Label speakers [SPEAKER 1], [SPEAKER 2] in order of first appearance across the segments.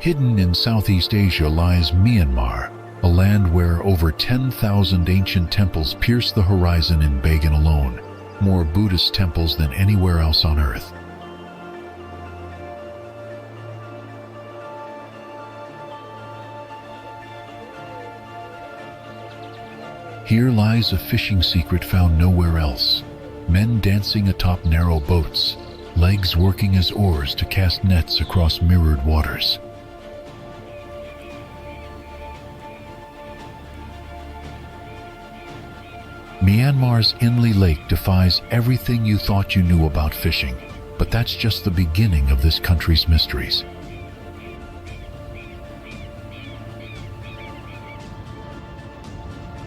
[SPEAKER 1] Hidden in Southeast Asia lies Myanmar, a land where over 10,000 ancient temples pierce the horizon in Bagan alone, more Buddhist temples than anywhere else on earth. Here lies a fishing secret found nowhere else. Men dancing atop narrow boats, legs working as oars to cast nets across mirrored waters. Myanmar's Inle Lake defies everything you thought you knew about fishing, but that's just the beginning of this country's mysteries.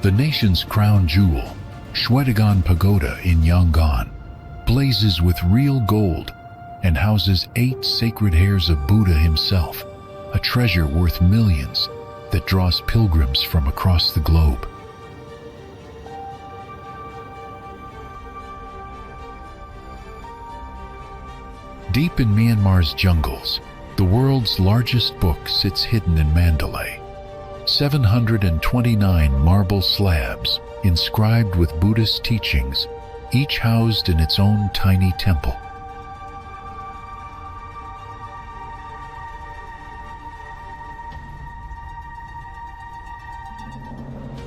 [SPEAKER 1] The nation's crown jewel, Shwedagon Pagoda in Yangon, blazes with real gold and houses 8 sacred hairs of Buddha himself, a treasure worth millions that draws pilgrims from across the globe. Deep in Myanmar's jungles, the world's largest book sits hidden in Mandalay. 729 marble slabs inscribed with Buddhist teachings, each housed in its own tiny temple.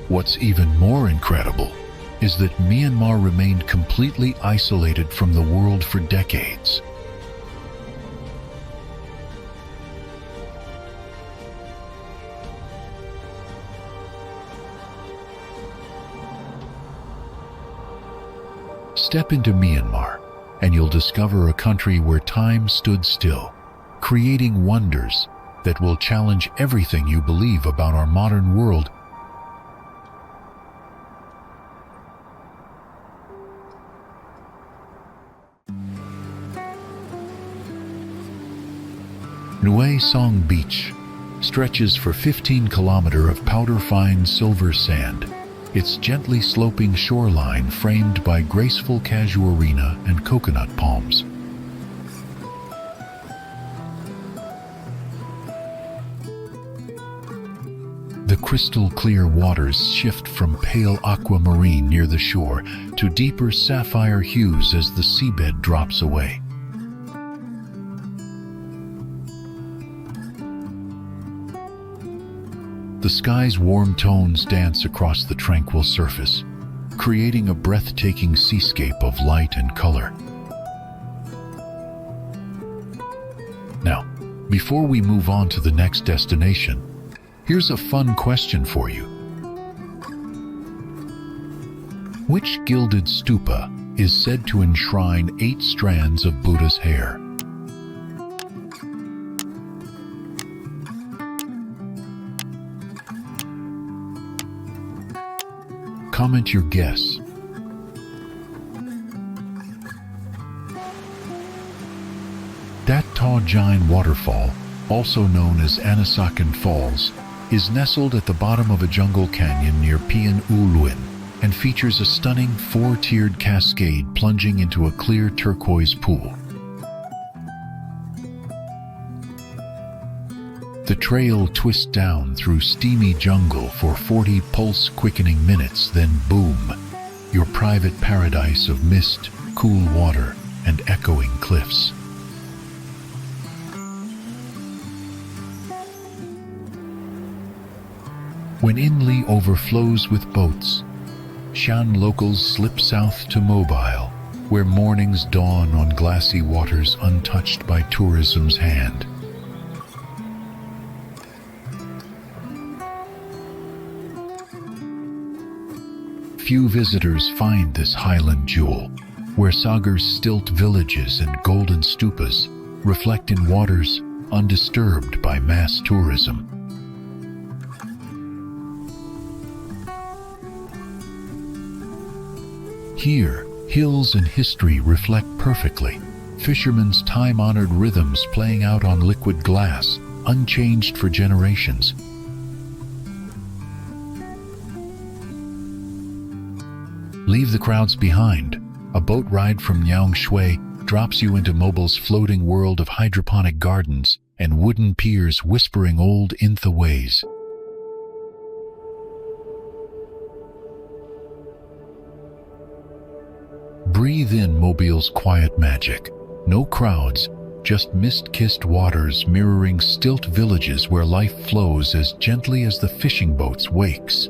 [SPEAKER 1] What's even more incredible is that Myanmar remained completely isolated from the world for decades. Step into Myanmar, and you'll discover a country where time stood still, creating wonders that will challenge everything you believe about our modern world. Nue Song Beach stretches for 15 kilometers of powder-fine silver sand, its gently sloping shoreline framed by graceful casuarina and coconut palms. The crystal-clear waters shift from pale aquamarine near the shore to deeper sapphire hues as the seabed drops away. The sky's warm tones dance across the tranquil surface, creating a breathtaking seascape of light and color. Now, before we move on to the next destination, here's a fun question for you. Which gilded stupa is said to enshrine 8 strands of Buddha's hair? Comment your guess. Dat Ta Jain waterfall, also known as Anasakan Falls, is nestled at the bottom of a jungle canyon near Pian Uluin and features a stunning 4-tiered cascade plunging into a clear turquoise pool. The trail twists down through steamy jungle for 40 pulse-quickening minutes, then boom, your private paradise of mist, cool water, and echoing cliffs. When Inle overflows with boats, Shan locals slip south to Mobile, where mornings dawn on glassy waters untouched by tourism's hand. Few visitors find this highland jewel, where Sagar's stilt villages and golden stupas reflect in waters undisturbed by mass tourism. Here, hills and history reflect perfectly, fishermen's time-honored rhythms playing out on liquid glass, unchanged for generations. Leave the crowds behind. A boat ride from Nyang Shui drops you into Mobile's floating world of hydroponic gardens and wooden piers whispering old Intha ways. Breathe in Mobile's quiet magic. No crowds, just mist-kissed waters mirroring stilt villages where life flows as gently as the fishing boat's wakes.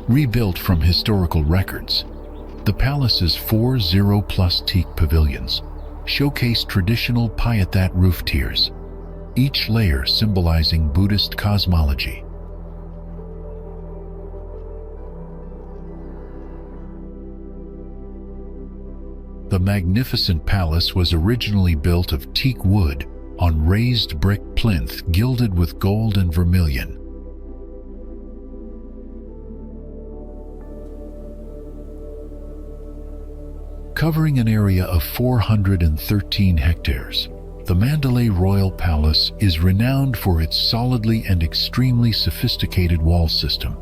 [SPEAKER 1] Rebuilt from historical records, the palace's 40-plus teak pavilions showcase traditional Payathat roof tiers, each layer symbolizing Buddhist cosmology. The magnificent palace was originally built of teak wood on raised brick plinth gilded with gold and vermilion. Covering an area of 413 hectares, the Mandalay Royal Palace is renowned for its solidly and extremely sophisticated wall system.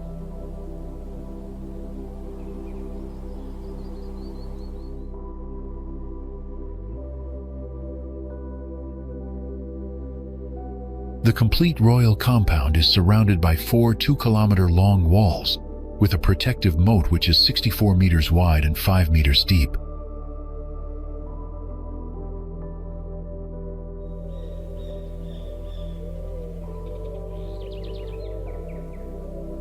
[SPEAKER 1] The complete royal compound is surrounded by 4 2-kilometer-long walls, with a protective moat which is 64 meters wide and 5 meters deep.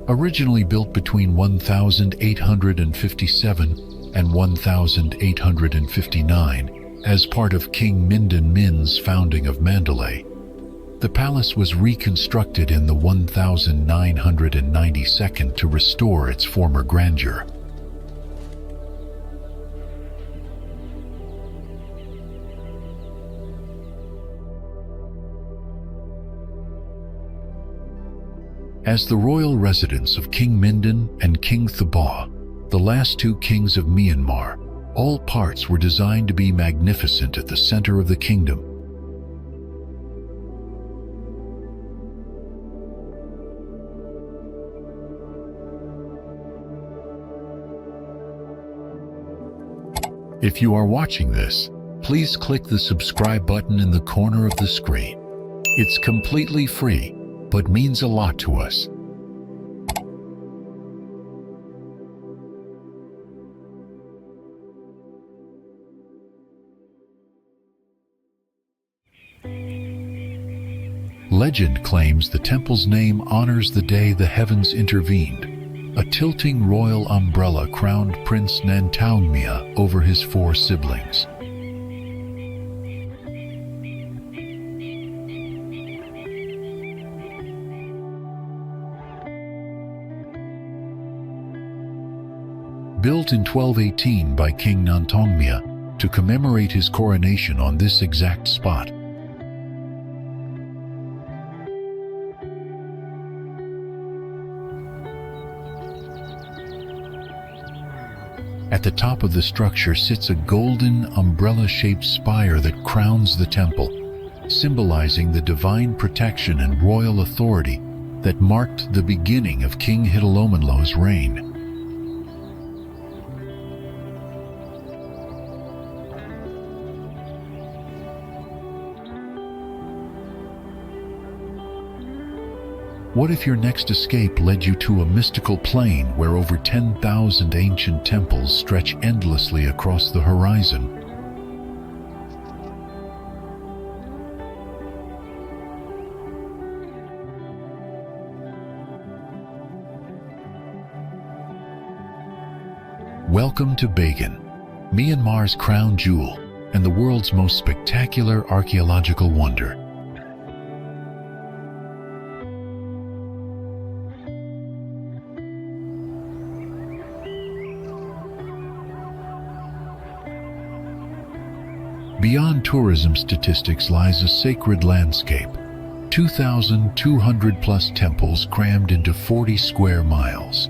[SPEAKER 1] Originally built between 1857 and 1859 as part of King Mindon Min's founding of Mandalay, the palace was reconstructed in the 1992 to restore its former grandeur. As the royal residence of King Mindon and King Thaba, the last 2 kings of Myanmar, all parts were designed to be magnificent at the center of the kingdom. If you are watching this, please click the subscribe button in the corner of the screen. It's completely free, but means a lot to us. Legend claims the temple's name honors the day the heavens intervened. A tilting royal umbrella crowned Prince Nantaungmya over his 4 siblings. Built in 1218 by King Nantaungmya to commemorate his coronation on this exact spot. At the top of the structure sits a golden umbrella-shaped spire that crowns the temple, symbolizing the divine protection and royal authority that marked the beginning of King Hitalomanlo's reign. What if your next escape led you to a mystical plain where over 10,000 ancient temples stretch endlessly across the horizon? Welcome to Bagan, Myanmar's crown jewel and the world's most spectacular archaeological wonder. Beyond tourism statistics lies a sacred landscape, 2,200 plus temples crammed into 40 square miles.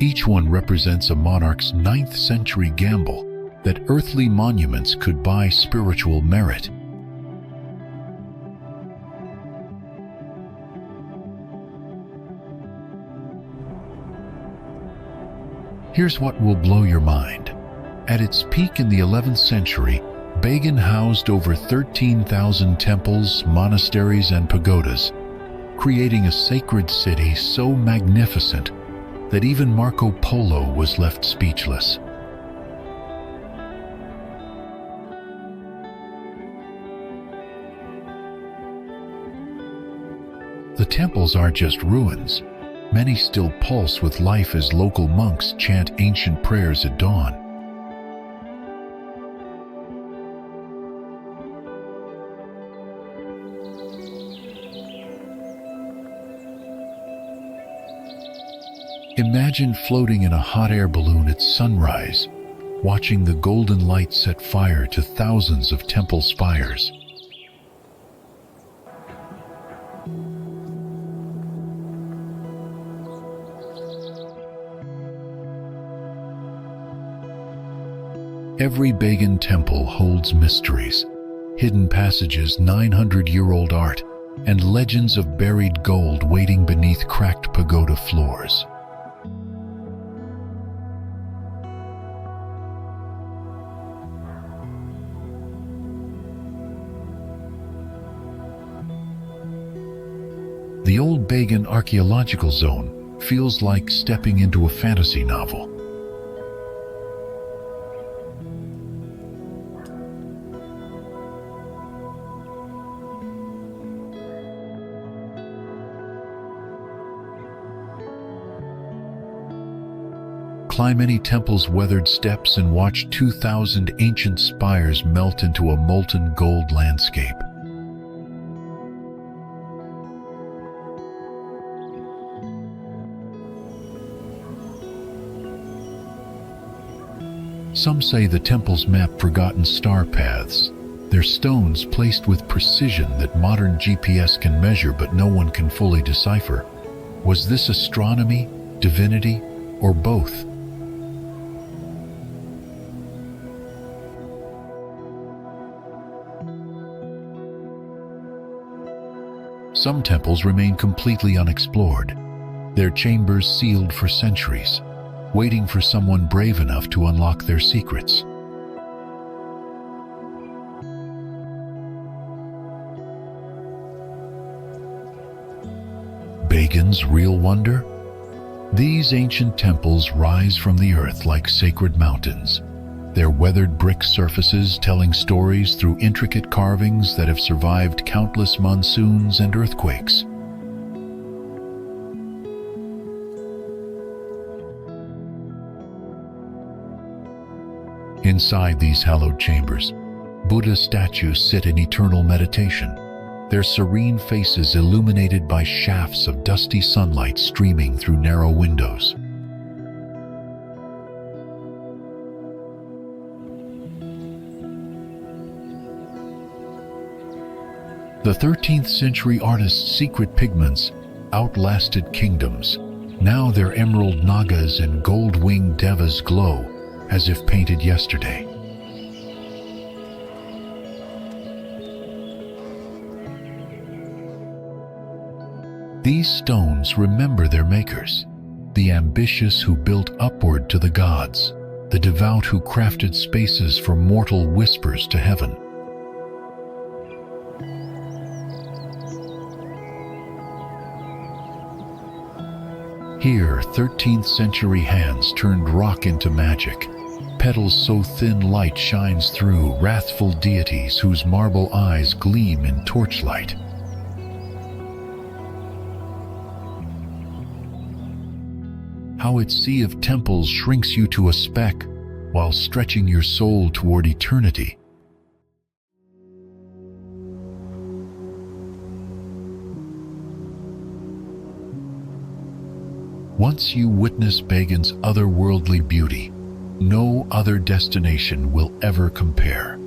[SPEAKER 1] Each one represents a monarch's 9th century gamble that earthly monuments could buy spiritual merit. Here's what will blow your mind. At its peak in the 11th century, Bagan housed over 13,000 temples, monasteries, and pagodas, creating a sacred city so magnificent that even Marco Polo was left speechless. The temples aren't just ruins. Many still pulse with life as local monks chant ancient prayers at dawn. Imagine floating in a hot air balloon at sunrise, watching the golden light set fire to thousands of temple spires. Every Bagan temple holds mysteries, hidden passages, 900-year-old art, and legends of buried gold waiting beneath cracked pagoda floors. The old Bagan archaeological zone feels like stepping into a fantasy novel. Climb any temple's weathered steps and watch 2,000 ancient spires melt into a molten gold landscape. Some say the temples map forgotten star paths, their stones placed with precision that modern GPS can measure but no one can fully decipher. Was this astronomy, divinity, or both? Some temples remain completely unexplored, their chambers sealed for centuries, waiting for someone brave enough to unlock their secrets. Bagan's real wonder? These ancient temples rise from the earth like sacred mountains, their weathered brick surfaces telling stories through intricate carvings that have survived countless monsoons and earthquakes. Inside these hallowed chambers, Buddha statues sit in eternal meditation, their serene faces illuminated by shafts of dusty sunlight streaming through narrow windows. The 13th century artist's secret pigments outlasted kingdoms. Now their emerald nagas and gold-winged devas glow as if painted yesterday. These stones remember their makers, the ambitious who built upward to the gods, the devout who crafted spaces for mortal whispers to heaven. Here, 13th century hands turned rock into magic. Petals so thin light shines through, wrathful deities whose marble eyes gleam in torchlight. How its sea of temples shrinks you to a speck while stretching your soul toward eternity. Once you witness Bagan's otherworldly beauty, no other destination will ever compare.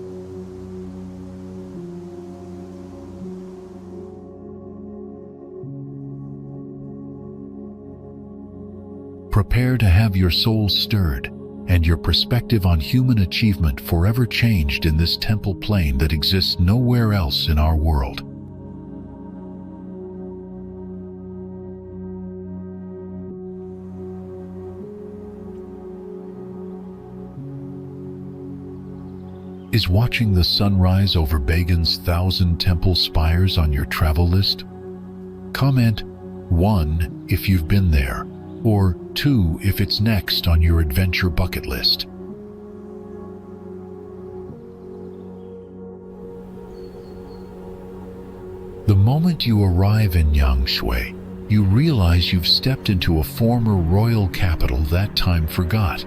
[SPEAKER 1] Prepare to have your soul stirred and your perspective on human achievement forever changed in this temple plain that exists nowhere else in our world. Is watching the sunrise over Bagan's 1,000 temple spires on your travel list? Comment 1 if you've been there, or 2 if it's next on your adventure bucket list. The moment you arrive in Yangshui, you realize you've stepped into a former royal capital that time forgot.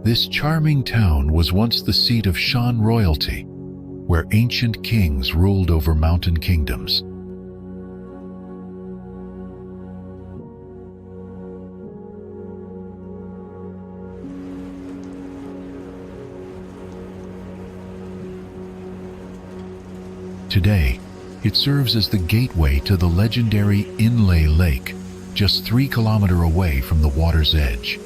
[SPEAKER 1] This charming town was once the seat of Shan royalty, where ancient kings ruled over mountain kingdoms. Today, it serves as the gateway to the legendary Inle Lake, just 3 kilometers away from the water's edge.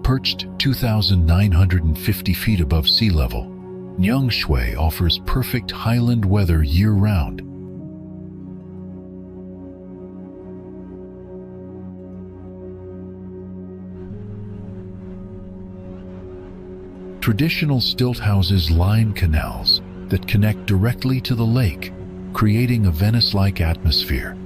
[SPEAKER 1] Perched 2,950 feet above sea level, Yangshui offers perfect highland weather year-round. Traditional stilt houses line canals that connect directly to the lake, creating a Venice-like atmosphere.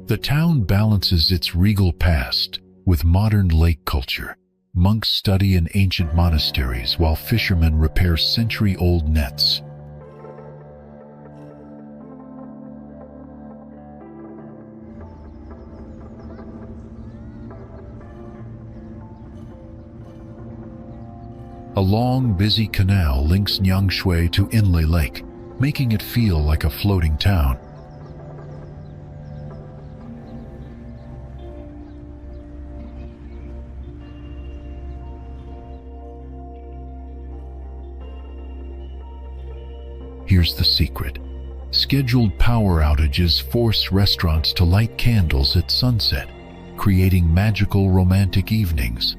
[SPEAKER 1] The town balances its regal past with modern lake culture. Monks study in ancient monasteries while fishermen repair century-old nets. A long, busy canal links Yangshui to Inle Lake, making it feel like a floating town. Here's the secret. Scheduled power outages force restaurants to light candles at sunset, creating magical romantic evenings.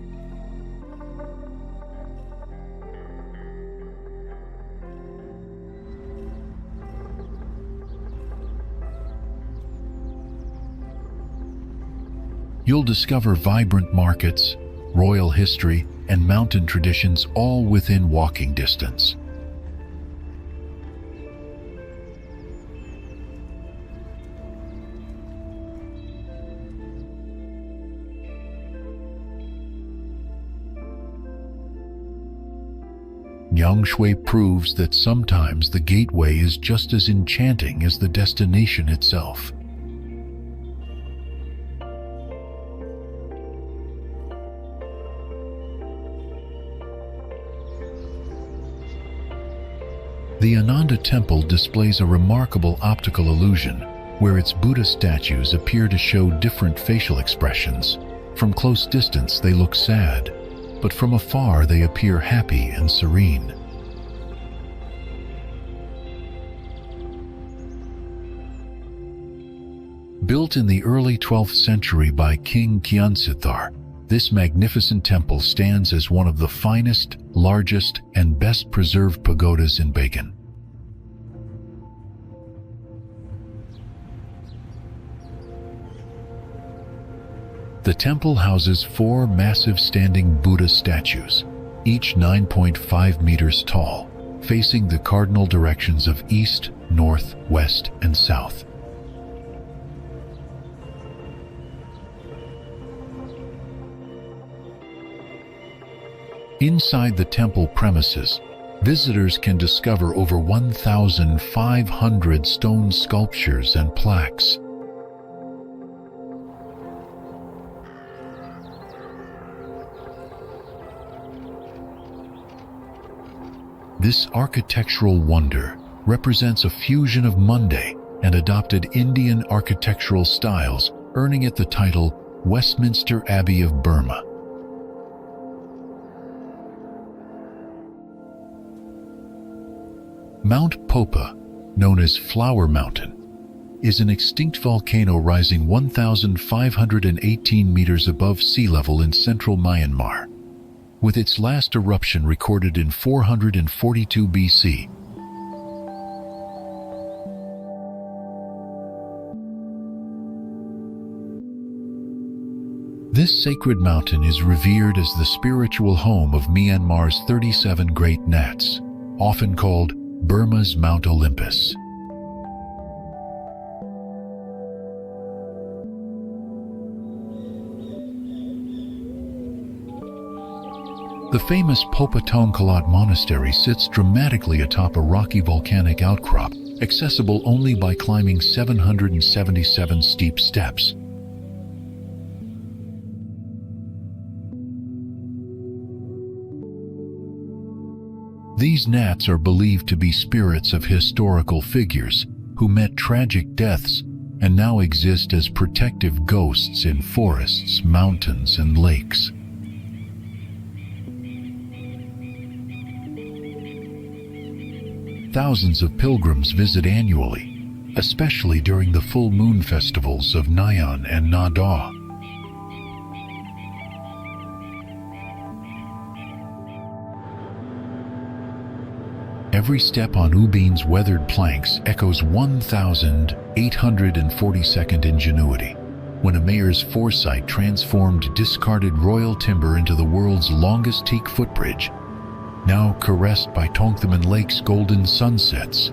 [SPEAKER 1] You'll discover vibrant markets, royal history, and mountain traditions all within walking distance. Yangshui proves that sometimes the gateway is just as enchanting as the destination itself. The Ananda Temple displays a remarkable optical illusion, where its Buddha statues appear to show different facial expressions. From close distance they look sad, but from afar they appear happy and serene. Built in the early 12th century by King Kyansithar, this magnificent temple stands as one of the finest, largest, and best preserved pagodas in Bagan. The temple houses 4 massive standing Buddha statues, each 9.5 meters tall, facing the cardinal directions of east, north, west, and south. Inside the temple premises, visitors can discover over 1,500 stone sculptures and plaques. This architectural wonder represents a fusion of Monday and adopted Indian architectural styles, earning it the title Westminster Abbey of Burma. Mount Popa, known as Flower Mountain, is an extinct volcano rising 1,518 meters above sea level in central Myanmar, with its last eruption recorded in 442 BC. This sacred mountain is revered as the spiritual home of Myanmar's 37 great nats, often called Burma's Mount Olympus. The famous Popa Tongkalat Monastery sits dramatically atop a rocky volcanic outcrop, accessible only by climbing 777 steep steps. These nats are believed to be spirits of historical figures who met tragic deaths and now exist as protective ghosts in forests, mountains, and lakes. Thousands of pilgrims visit annually, especially during the full moon festivals of Nyan and Nada. Every step on Ubin's weathered planks echoes 1,842nd ingenuity, when a mayor's foresight transformed discarded royal timber into the world's longest teak footbridge, now caressed by Inle Lake's golden sunsets.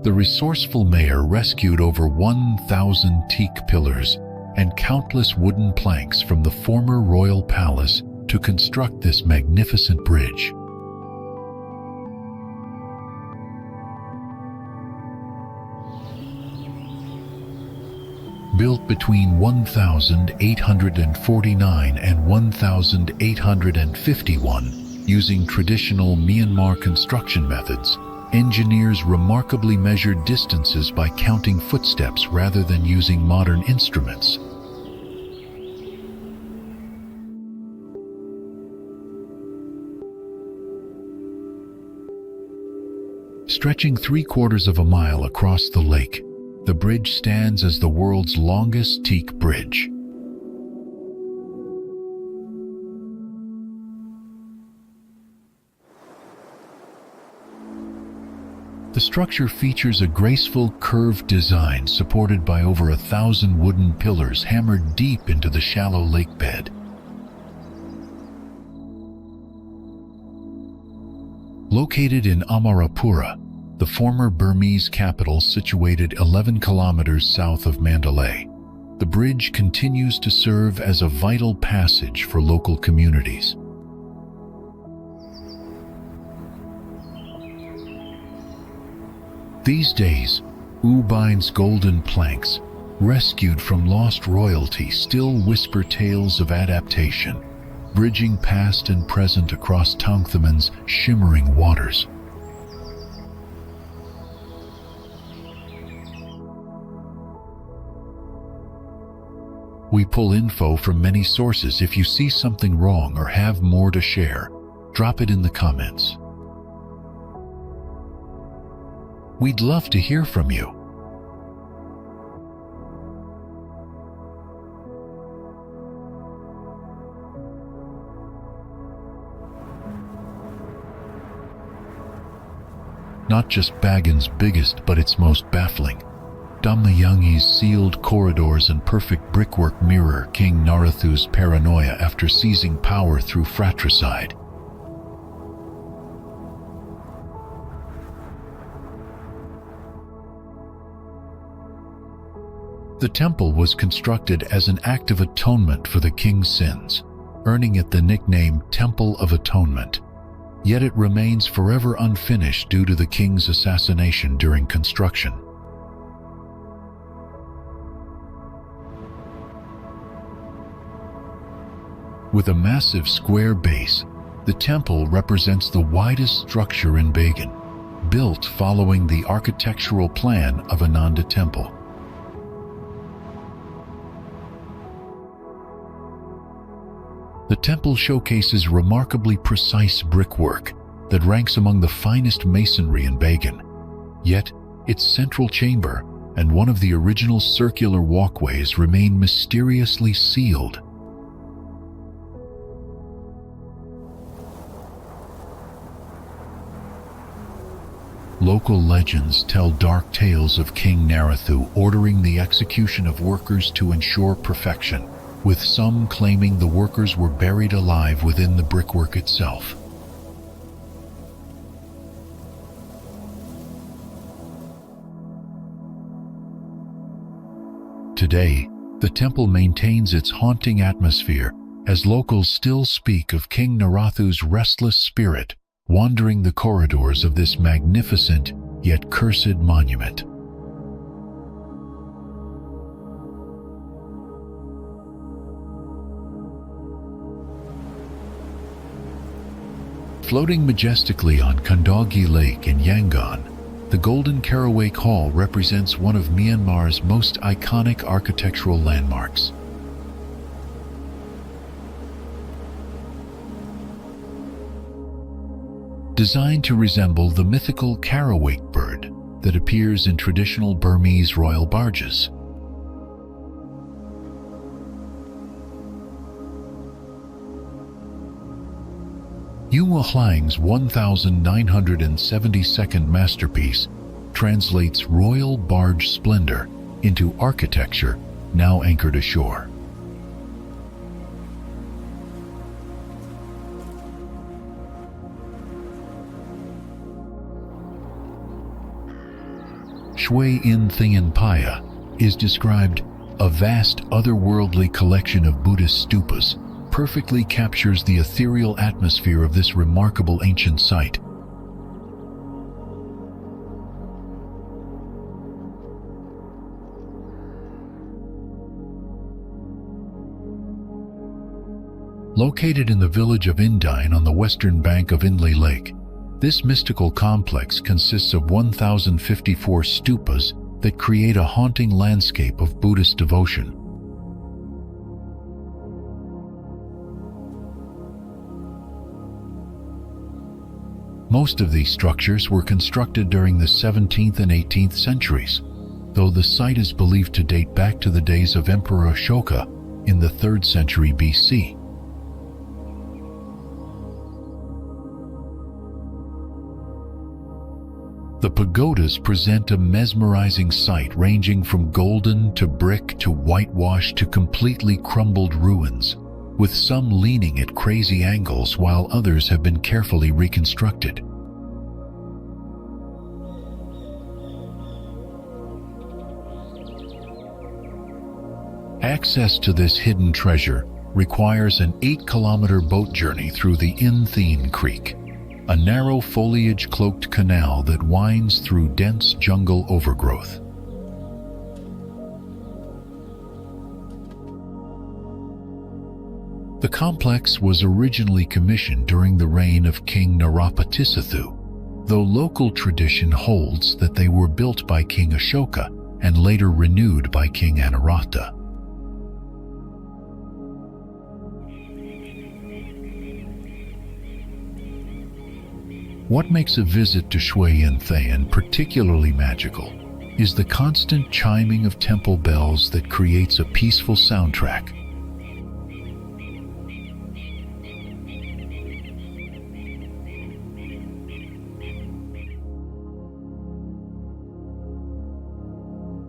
[SPEAKER 1] The resourceful mayor rescued over 1,000 teak pillars and countless wooden planks from the former royal palace to construct this magnificent bridge. Built between 1849 and 1851, using traditional Myanmar construction methods, engineers remarkably measured distances by counting footsteps rather than using modern instruments. Stretching 3/4 of a mile across the lake, the bridge stands as the world's longest teak bridge. The structure features a graceful, curved design supported by over 1,000 wooden pillars hammered deep into the shallow lake bed. Located in Amarapura, the former Burmese capital situated 11 kilometers south of Mandalay, the bridge continues to serve as a vital passage for local communities. These days, Ubin's golden planks, rescued from lost royalty, still whisper tales of adaptation, bridging past and present across Tongthaman's shimmering waters. We pull info from many sources. If you see something wrong or have more to share, drop it in the comments. We'd love to hear from you. Not just Bagan's biggest, but its most baffling. Dhammayangi's sealed corridors and perfect brickwork mirror King Narathu's paranoia after seizing power through fratricide. The temple was constructed as an act of atonement for the king's sins, earning it the nickname Temple of Atonement. Yet it remains forever unfinished due to the king's assassination during construction. With a massive square base, the temple represents the widest structure in Bagan, built following the architectural plan of Ananda Temple. The temple showcases remarkably precise brickwork that ranks among the finest masonry in Bagan. Yet, its central chamber and one of the original circular walkways remain mysteriously sealed. Local legends tell dark tales of King Narathu ordering the execution of workers to ensure perfection, with some claiming the workers were buried alive within the brickwork itself. Today, the temple maintains its haunting atmosphere as locals still speak of King Narathu's restless spirit wandering the corridors of this magnificent yet cursed monument. Floating majestically on Inle Lake in Yangon, the Golden Carawake Hall represents one of Myanmar's most iconic architectural landmarks. Designed to resemble the mythical carawake bird that appears in traditional Burmese royal barges. Yunhua Hlang's 1972nd masterpiece translates royal barge splendor into architecture now anchored ashore. Shui In Thian Paya is described a vast otherworldly collection of Buddhist stupas, perfectly captures the ethereal atmosphere of this remarkable ancient site. Located in the village of Indine on the western bank of Inle Lake, this mystical complex consists of 1,054 stupas that create a haunting landscape of Buddhist devotion. Most of these structures were constructed during the 17th and 18th centuries, though the site is believed to date back to the days of Emperor Ashoka in the 3rd century BC. The pagodas present a mesmerizing sight ranging from golden to brick to whitewash to completely crumbled ruins, with some leaning at crazy angles while others have been carefully reconstructed. Access to this hidden treasure requires an 8-kilometer boat journey through the Inle Creek, a narrow foliage-cloaked canal that winds through dense jungle overgrowth. The complex was originally commissioned during the reign of King Narapatisathu, though local tradition holds that they were built by King Ashoka and later renewed by King Anuruddha. What makes a visit to Shui In Thian particularly magical is the constant chiming of temple bells that creates a peaceful soundtrack.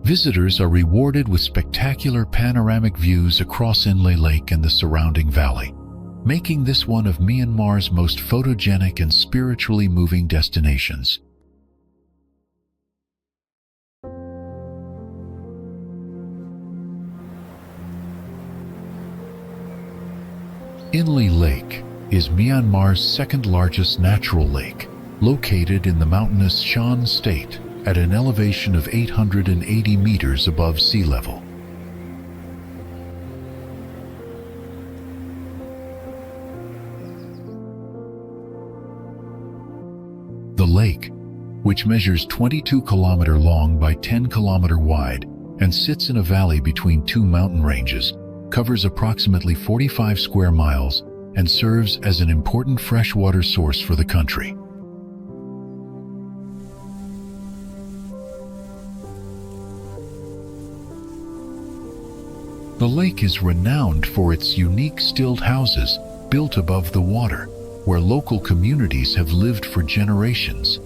[SPEAKER 1] Visitors are rewarded with spectacular panoramic views across Inle Lake and the surrounding valley, making this one of Myanmar's most photogenic and spiritually moving destinations. Inle Lake is Myanmar's second-largest natural lake, located in the mountainous Shan State at an elevation of 880 meters above sea level. lake, which measures 22-kilometer long by 10-kilometer wide and sits in a valley between two mountain ranges, covers approximately 45 square miles and serves as an important freshwater source for the country. The lake is renowned for its unique stilt houses built above the water, where local communities have lived for generations.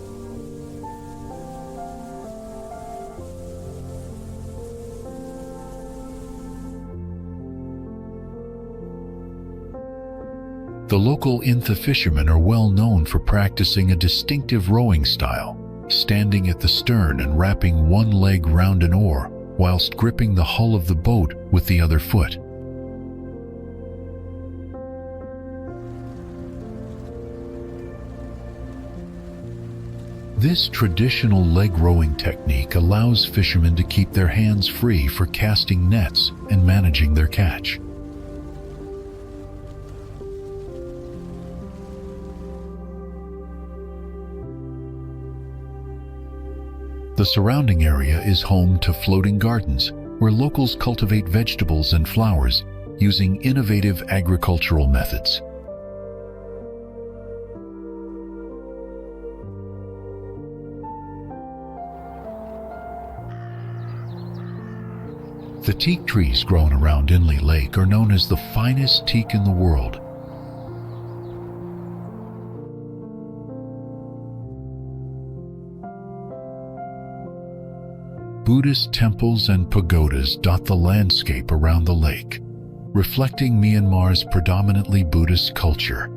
[SPEAKER 1] The local Inle fishermen are well known for practicing a distinctive rowing style, standing at the stern and wrapping one leg round an oar whilst gripping the hull of the boat with the other foot. This traditional leg rowing technique allows fishermen to keep their hands free for casting nets and managing their catch. The surrounding area is home to floating gardens, where locals cultivate vegetables and flowers using innovative agricultural methods. The teak trees grown around Inle Lake are known as the finest teak in the world. Buddhist temples and pagodas dot the landscape around the lake, reflecting Myanmar's predominantly Buddhist culture.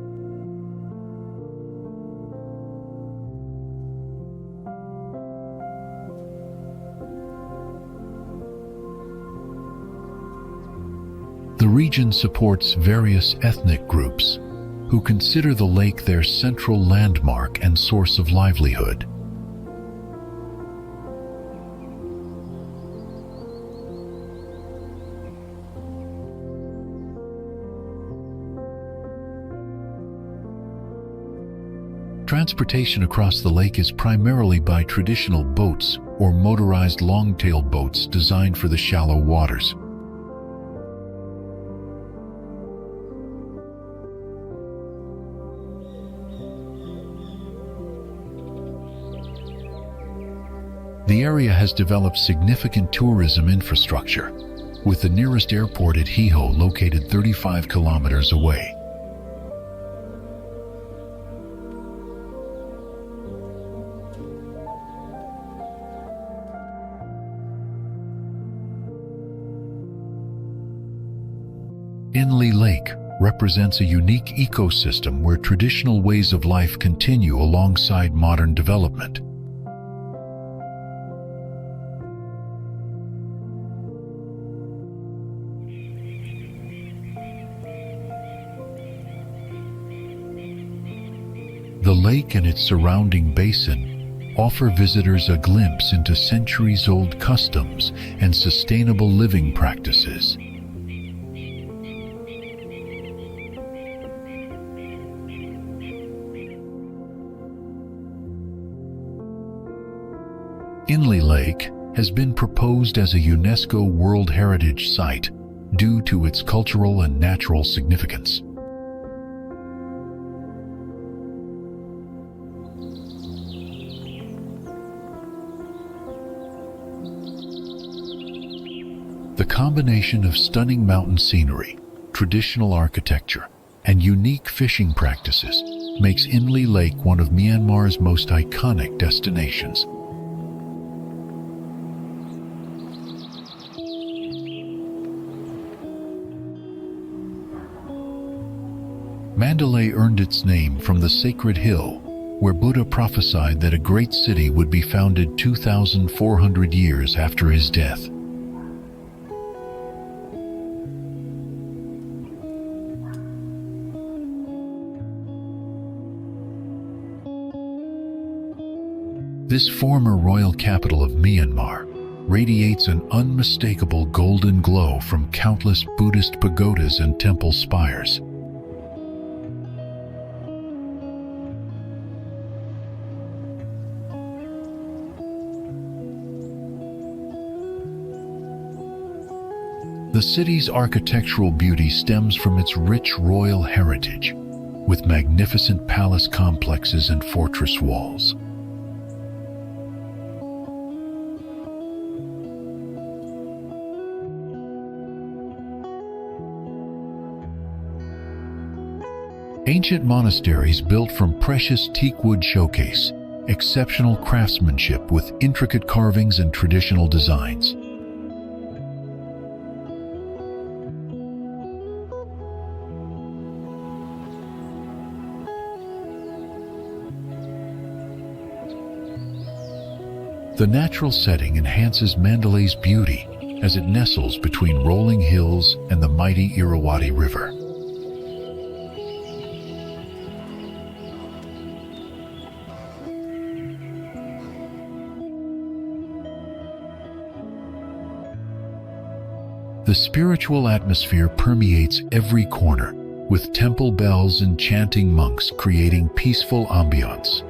[SPEAKER 1] The region supports various ethnic groups who consider the lake their central landmark and source of livelihood. Transportation across the lake is primarily by traditional boats or motorized long-tail boats designed for the shallow waters. The area has developed significant tourism infrastructure, with the nearest airport at Hiho located 35 kilometers away. Inle Lake represents a unique ecosystem where traditional ways of life continue alongside modern development. The lake and its surrounding basin offer visitors a glimpse into centuries-old customs and sustainable living practices. Inle Lake has been proposed as a UNESCO World Heritage Site due to its cultural and natural significance. The combination of stunning mountain scenery, traditional architecture, and unique fishing practices makes Inle Lake one of Myanmar's most iconic destinations. Mandalay earned its name from the sacred hill, where Buddha prophesied that a great city would be founded 2,400 years after his death. This former royal capital of Myanmar radiates an unmistakable golden glow from countless Buddhist pagodas and temple spires. The city's architectural beauty stems from its rich royal heritage, with magnificent palace complexes and fortress walls. Ancient monasteries built from precious teak wood showcase exceptional craftsmanship with intricate carvings and traditional designs. The natural setting enhances Mandalay's beauty as it nestles between rolling hills and the mighty Irrawaddy River. The spiritual atmosphere permeates every corner, with temple bells and chanting monks creating peaceful ambiance.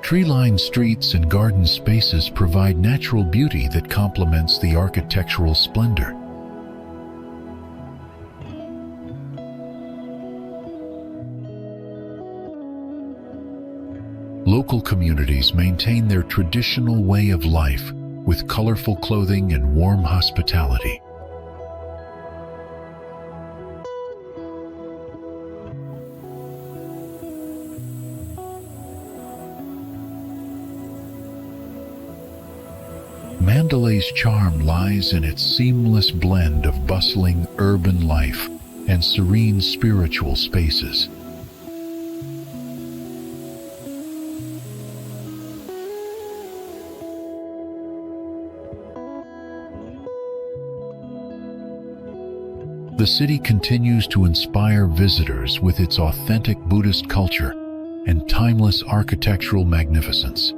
[SPEAKER 1] Tree-lined streets and garden spaces provide natural beauty that complements the architectural splendor. Local communities maintain their traditional way of life with colorful clothing and warm hospitality. Mandalay's charm lies in its seamless blend of bustling urban life and serene spiritual spaces. The city continues to inspire visitors with its authentic Buddhist culture and timeless architectural magnificence.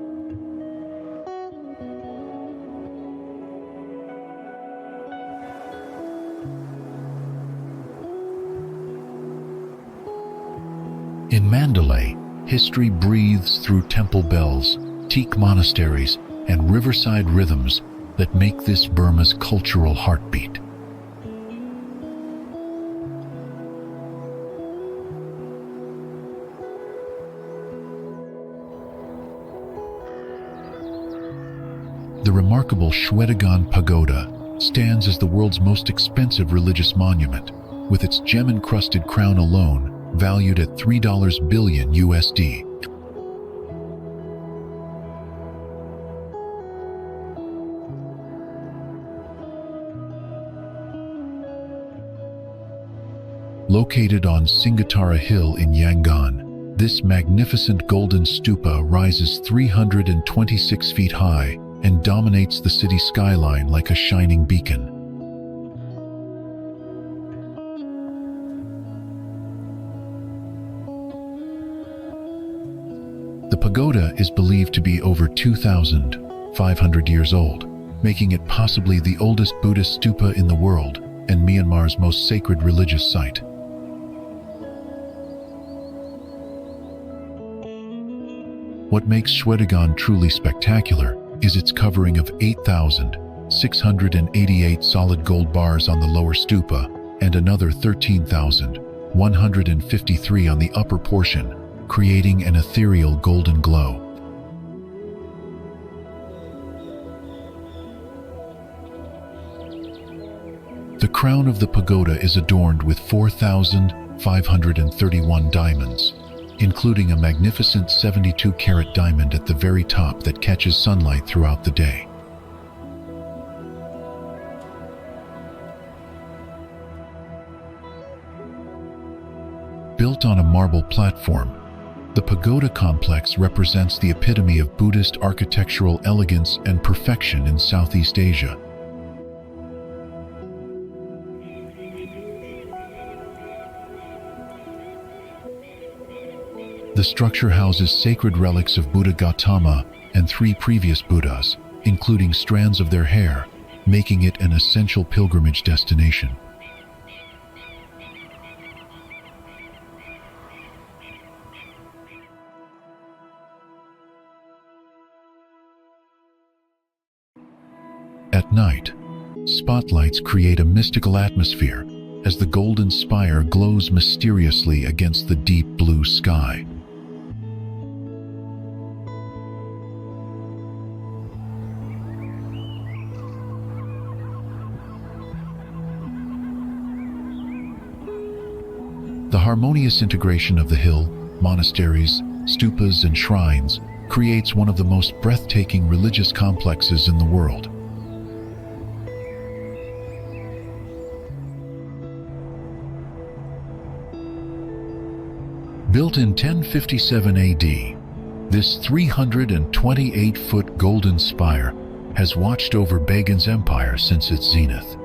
[SPEAKER 1] In Mandalay, history breathes through temple bells, teak monasteries, and riverside rhythms that make this Burma's cultural heartbeat. The remarkable Shwedagon Pagoda stands as the world's most expensive religious monument, with its gem-encrusted crown alone valued at $3 billion USD. Located on Singatara Hill in Yangon, this magnificent golden stupa rises 326 feet high and dominates the city skyline like a shining beacon. The pagoda is believed to be over 2,500 years old, making it possibly the oldest Buddhist stupa in the world and Myanmar's most sacred religious site. What makes Shwedagon truly spectacular is its covering of 8,688 solid gold bars on the lower stupa and another 13,153 on the upper portion, creating an ethereal golden glow. The crown of the pagoda is adorned with 4,531 diamonds, including a magnificent 72-carat diamond at the very top that catches sunlight throughout the day. Built on a marble platform, the pagoda complex represents the epitome of Buddhist architectural elegance and perfection in Southeast Asia. The structure houses sacred relics of Buddha Gautama and 3 previous Buddhas, including strands of their hair, making it an essential pilgrimage destination. At night, spotlights create a mystical atmosphere as the golden spire glows mysteriously against the deep blue sky. The harmonious integration of the hill, monasteries, stupas, and shrines creates one of the most breathtaking religious complexes in the world. Built in 1057 AD, this 328-foot golden spire has watched over Bagan's empire since its zenith.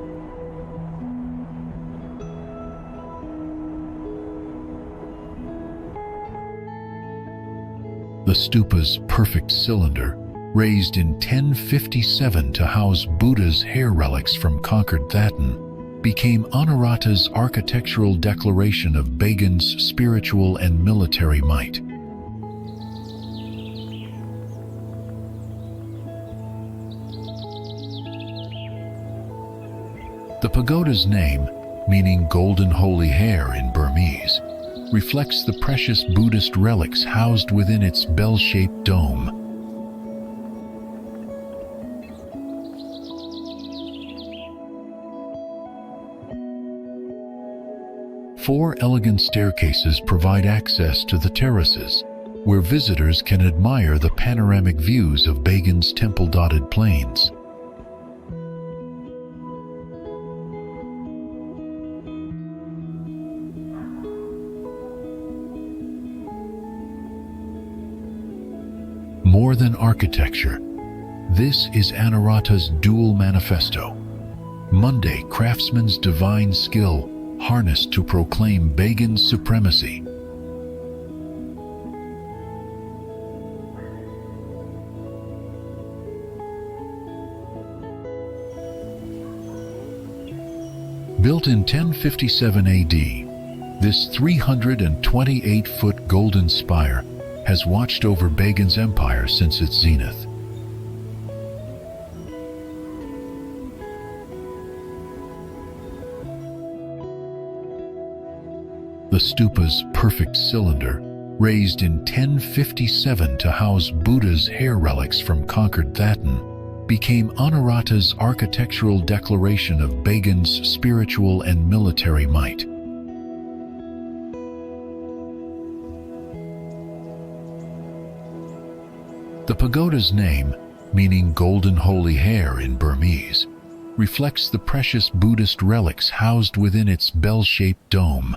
[SPEAKER 1] The stupa's perfect cylinder, raised in 1057 to house Buddha's hair relics from conquered Thaton, became Anurata's architectural declaration of Bagan's spiritual and military might. The pagoda's name, meaning golden holy hair in Burmese, reflects the precious Buddhist relics housed within its bell-shaped dome. Four elegant staircases provide access to the terraces, where visitors can admire the panoramic views of Bagan's temple-dotted plains. More than architecture, this is Anurata's dual manifesto. Monday, craftsman's divine skill harnessed to proclaim Bagan's supremacy. Built in 1057 AD, this 328-foot golden spire has watched over Bagan's empire since its zenith. The stupa's perfect cylinder, raised in 1057 to house Buddha's hair relics from conquered Thaton, became Anurata's architectural declaration of Bagan's spiritual and military might. The pagoda's name, meaning golden holy hair in Burmese, reflects the precious Buddhist relics housed within its bell-shaped dome.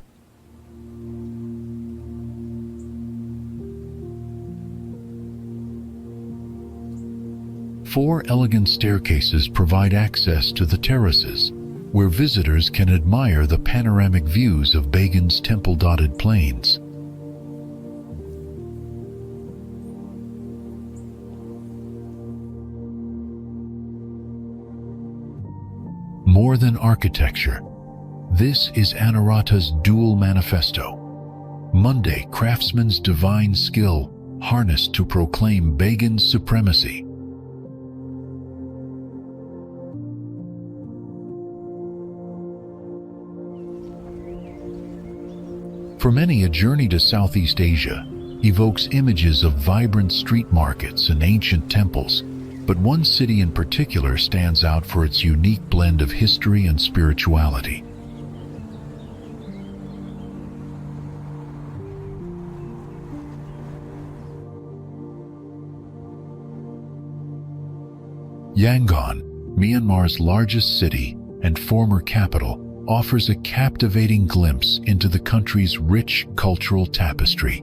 [SPEAKER 1] Four elegant staircases provide access to the terraces, where visitors can admire the panoramic views of Bagan's temple-dotted plains. More than architecture, this is Anurata's dual manifesto. Monday, craftsman's divine skill harnessed to proclaim Bagan's supremacy. For many, a journey to Southeast Asia evokes images of vibrant street markets and ancient temples, but one city in particular stands out for its unique blend of history and spirituality. Yangon, Myanmar's largest city and former capital, offers a captivating glimpse into the country's rich cultural tapestry.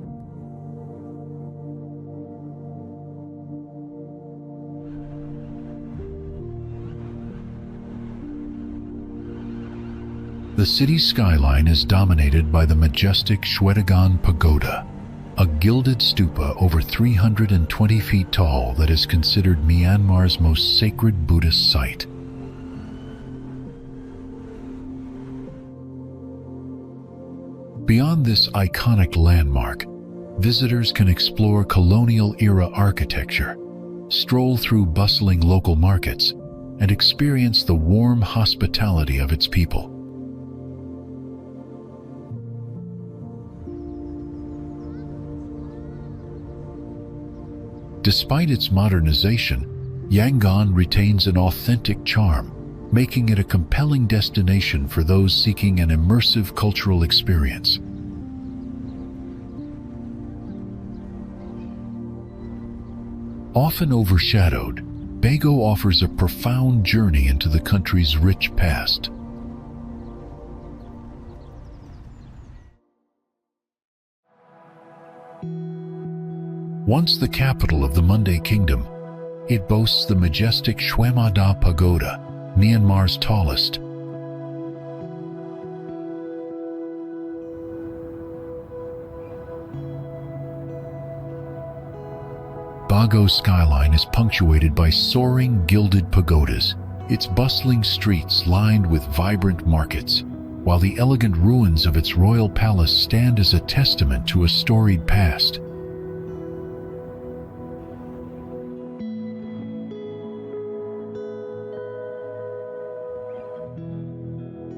[SPEAKER 1] The city's skyline is dominated by the majestic Shwedagon Pagoda, a gilded stupa over 320 feet tall that is considered Myanmar's most sacred Buddhist site. Beyond this iconic landmark, visitors can explore colonial-era architecture, stroll through bustling local markets, and experience the warm hospitality of its people. Despite its modernization, Yangon retains an authentic charm, making it a compelling destination for those seeking an immersive cultural experience. Often overshadowed, Bago offers a profound journey into the country's rich past. Once the capital of the Mundé Kingdom, it boasts the majestic Shwemada Pagoda, Myanmar's tallest. Bago's skyline is punctuated by soaring gilded pagodas, its bustling streets lined with vibrant markets, while the elegant ruins of its royal palace stand as a testament to a storied past.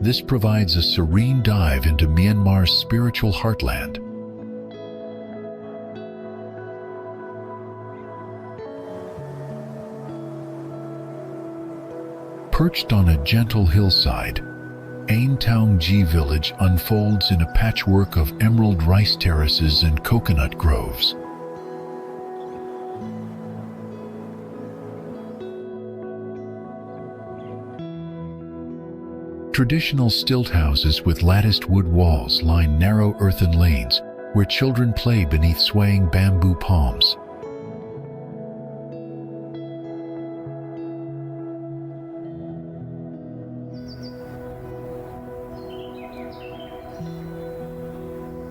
[SPEAKER 1] This provides a serene dive into Myanmar's spiritual heartland. Perched on a gentle hillside, Aintaungji village unfolds in a patchwork of emerald rice terraces and coconut groves. Traditional stilt houses with latticed wood walls line narrow earthen lanes where children play beneath swaying bamboo palms.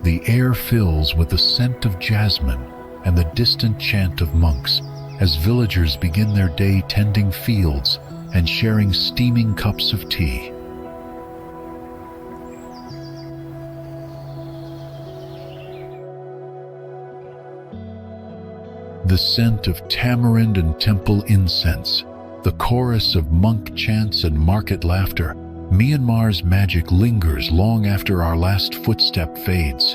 [SPEAKER 1] The air fills with the scent of jasmine and the distant chant of monks as villagers begin their day tending fields and sharing steaming cups of tea. The scent of tamarind and temple incense, the chorus of monk chants and market laughter, Myanmar's magic lingers long after our last footstep fades.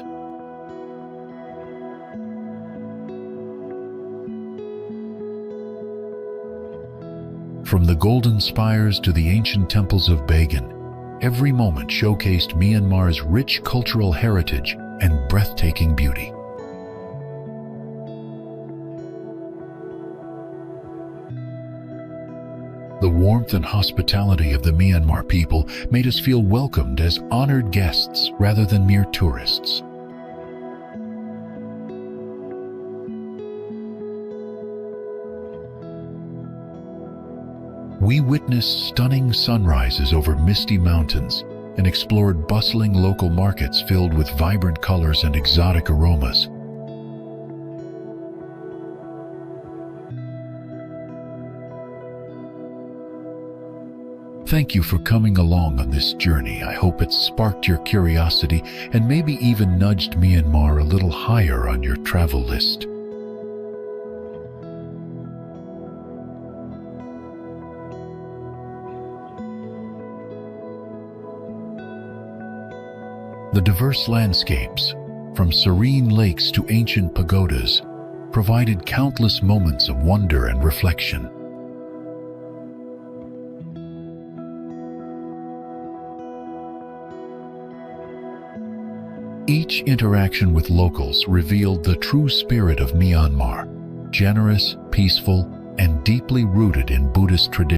[SPEAKER 1] From the golden spires to the ancient temples of Bagan, every moment showcased Myanmar's rich cultural heritage and breathtaking beauty. The warmth and hospitality of the Myanmar people made us feel welcomed as honored guests rather than mere tourists. We witnessed stunning sunrises over misty mountains and explored bustling local markets filled with vibrant colors and exotic aromas. Thank you for coming along on this journey. I hope it sparked your curiosity and maybe even nudged Myanmar a little higher on your travel list. The diverse landscapes, from serene lakes to ancient pagodas, provided countless moments of wonder and reflection. Each interaction with locals revealed the true spirit of Myanmar, generous, peaceful, and deeply rooted in Buddhist tradition.